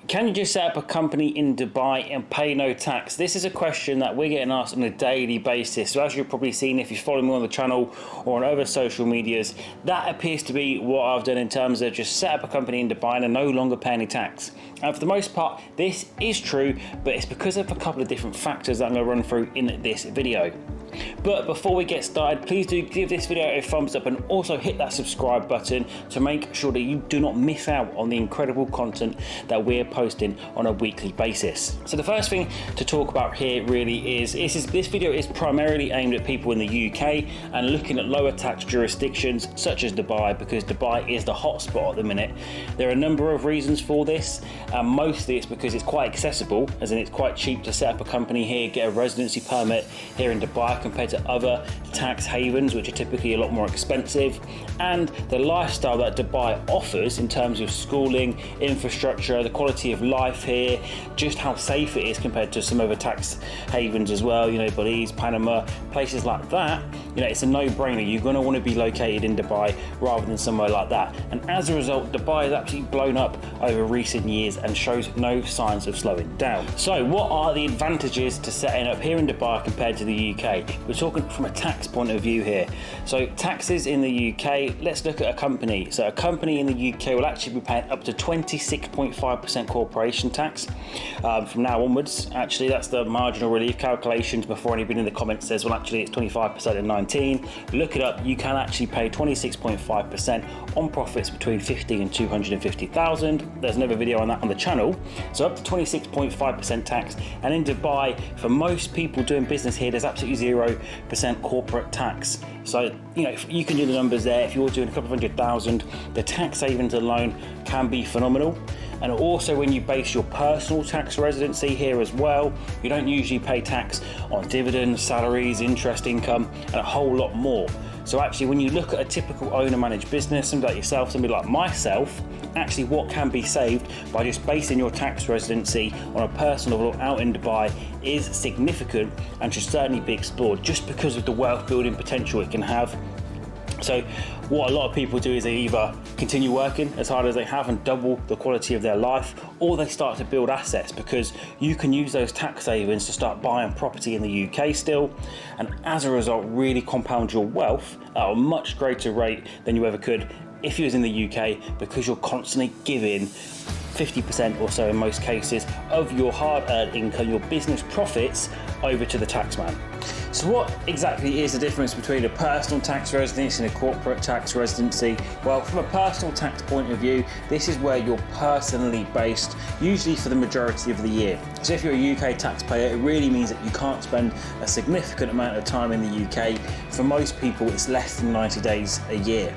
Can you just set up a company in Dubai and pay no tax? This is a question that we're getting asked on a daily basis. So as you've probably seen if you follow me on the channel or on other social medias, that appears to be what I've done in terms of just set up a company in Dubai and no longer pay any tax. And for the most part, this is true, but it's because of a couple of different factors that I'm going to run through in this video. But before we get started, please do give this video a thumbs up and also hit that subscribe button to make sure that you do not miss out on the incredible content that we're posting on a weekly basis. So the first thing to talk about here really is this video is primarily aimed at people in the UK and looking at lower tax jurisdictions such as Dubai, because Dubai is the hotspot at the minute. There are a number of reasons for this, and mostly it's because it's quite accessible, as in it's quite cheap to set up a company here, get a residency permit here in Dubai compared to other tax havens which are typically a lot more expensive, and the lifestyle that Dubai offers in terms of schooling, infrastructure, the quality of life here, just how safe it is compared to some other tax havens as well, you know, Belize, Panama, places like that. You know, it's a no-brainer. You're going to want to be located in Dubai rather than somewhere like that, and as a result Dubai has absolutely blown up over recent years and shows no signs of slowing down. So what are the advantages to setting up here in Dubai compared to the UK? We're talking from a tax point of view here. So taxes in the UK, let's look at a company. So a company in the UK will actually be paying up to 26.5% corporation tax from now onwards. Actually, that's the marginal relief calculations before anybody in the comments says, well, actually it's 25% in 19. Look it up, you can actually pay 26.5% on profits between 50 and 250,000. There's another video on that on the channel. So up to 26.5% tax, and in Dubai, for most people doing business here, there's absolutely 0% corporate tax. So, you know, you can do the numbers there. If you're doing a couple of $100,000, the tax savings alone can be phenomenal. And also when you base your personal tax residency here as well, you don't usually pay tax on dividends, salaries, interest income, and a whole lot more. So actually when you look at a typical owner managed business, somebody like yourself, somebody like myself, actually what can be saved by just basing your tax residency on a personal level out in Dubai is significant and should certainly be explored just because of the wealth building potential it can have. So what a lot of people do is they either continue working as hard as they have and double the quality of their life, or they start to build assets, because you can use those tax savings to start buying property in the UK still, and as a result really compound your wealth at a much greater rate than you ever could if you was in the UK, because you're constantly giving 50% or so in most cases of your hard-earned income, your business profits, over to the taxman. So what exactly is the difference between a personal tax residency and a corporate tax residency? Well, from a personal tax point of view, this is where you're personally based, usually for the majority of the year. So if you're a UK taxpayer, it really means that you can't spend a significant amount of time in the UK. For most people, it's less than 90 days a year.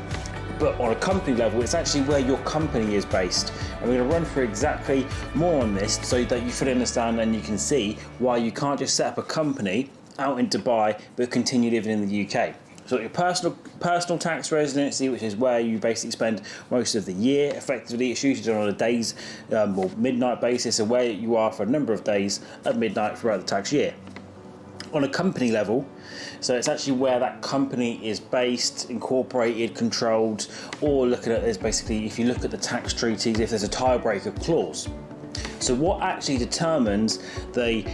But on a company level, it's actually where your company is based. And we're going to run through exactly more on this so that you fully understand and you can see why you can't just set up a company out in Dubai but continue living in the UK. So your personal tax residency, which is where you basically spend most of the year. Effectively, it's usually done on a days or midnight basis, so where you are for a number of days at midnight throughout the tax year. On a company level, so it's actually where that company is based, incorporated, controlled, or looking at this basically, if you look at the tax treaties, if there's a tiebreaker clause. So what actually determines the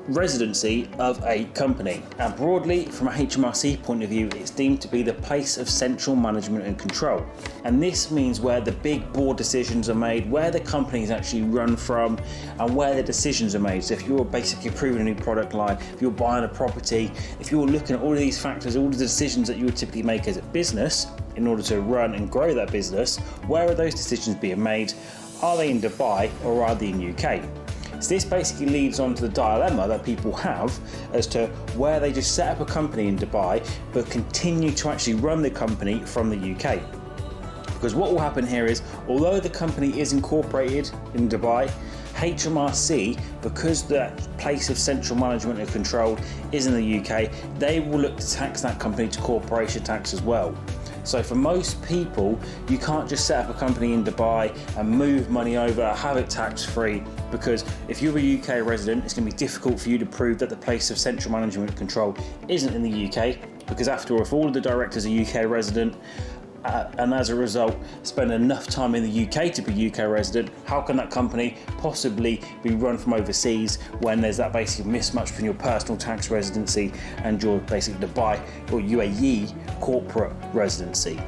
residency of a company? And broadly, from a HMRC point of view, it's deemed to be the place of central management and control. And this means where the big board decisions are made, where the company is actually run from, and where the decisions are made. So if you're basically approving a new product line, if you're buying a property, if you're looking at all of these factors, all of the decisions that you would typically make as a business in order to run and grow that business, where are those decisions being made? Are they in Dubai or are they in UK? So this basically leads on to the dilemma that people have as to where they just set up a company in Dubai but continue to actually run the company from the UK. Because what will happen here is, although the company is incorporated in Dubai, HMRC, because the place of central management and control is in the UK, they will look to tax that company to corporation tax as well. So for most people, you can't just set up a company in Dubai and move money over, have it tax-free, because if you're a UK resident, it's going to be difficult for you to prove that the place of central management control isn't in the UK, because after all, if all of the directors are UK resident and as a result spend enough time in the UK to be UK resident, how can that company possibly be run from overseas when there's that basic mismatch between your personal tax residency and your basic Dubai or UAE corporate residency?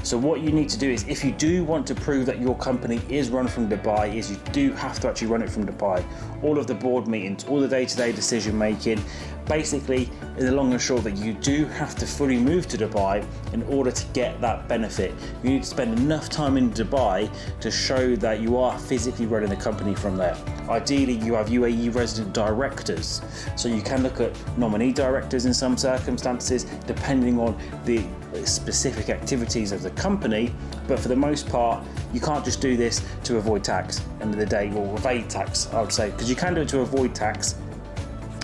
So what you need to do is, if you do want to prove that your company is run from Dubai, is you do have to actually run it from Dubai. All of the board meetings, all the day-to-day decision making, basically in the long and short that you do have to fully move to Dubai in order to get that benefit. You need to spend enough time in Dubai to show that you are physically running the company from there. Ideally, you have UAE resident directors, so you can look at nominee directors in some circumstances, depending on the specific activities of the company, but for the most part, you can't just do this to avoid tax, end of the day, or evade tax, I would say, because you can do it to avoid tax.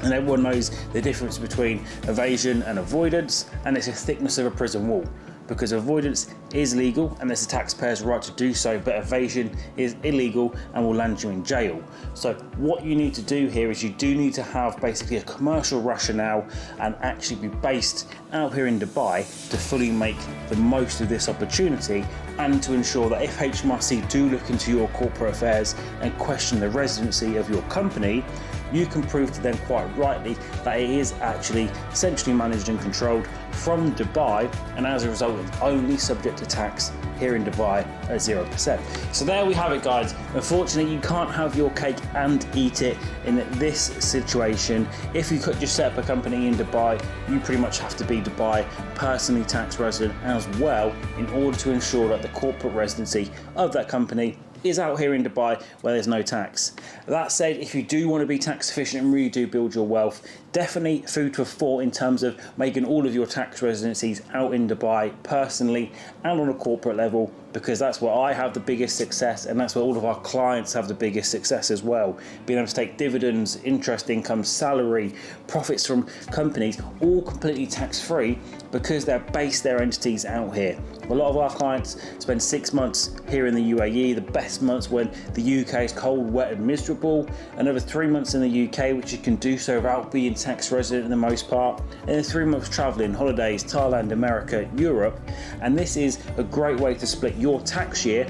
And everyone knows the difference between evasion and avoidance, and it's a thickness of a prison wall. Because avoidance is legal and it's the taxpayer's right to do so, but evasion is illegal and will land you in jail. So what you need to do here is you do need to have basically a commercial rationale and actually be based out here in Dubai to fully make the most of this opportunity, and to ensure that if HMRC do look into your corporate affairs and question the residency of your company, you can prove to them quite rightly that it is actually centrally managed and controlled from Dubai, and as a result it's only subject to tax here in Dubai at 0%. So there we have it, guys. Unfortunately, you can't have your cake and eat it in this situation. If you could just set up a company in Dubai, you pretty much have to be Dubai personally tax resident as well in order to ensure that the corporate residency of that company is out here in Dubai where there's no tax. That said, if you do want to be tax efficient and really do build your wealth, definitely food for thought in terms of making all of your tax residencies out in Dubai personally and on a corporate level, because that's where I have the biggest success and that's where all of our clients have the biggest success as well. Being able to take dividends, interest income, salary, profits from companies, all completely tax-free because they're based their entities out here. A lot of our clients spend 6 months here in the UAE, the best months when the UK is cold, wet and miserable, another 3 months in the UK, which you can do so without being tax resident for the most part, and then 3 months traveling, holidays, Thailand, America, Europe. And this is a great way to split your tax year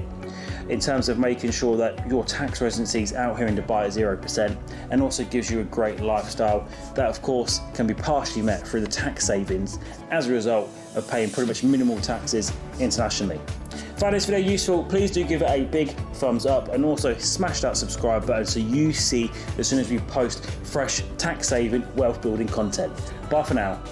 in terms of making sure that your tax residency is out here in Dubai at 0%, and also gives you a great lifestyle that of course can be partially met through the tax savings as a result of paying pretty much minimal taxes internationally. Found this video useful, please do give it a big thumbs up and also smash that subscribe button so you see as soon as we post fresh tax saving wealth building content. Bye for now.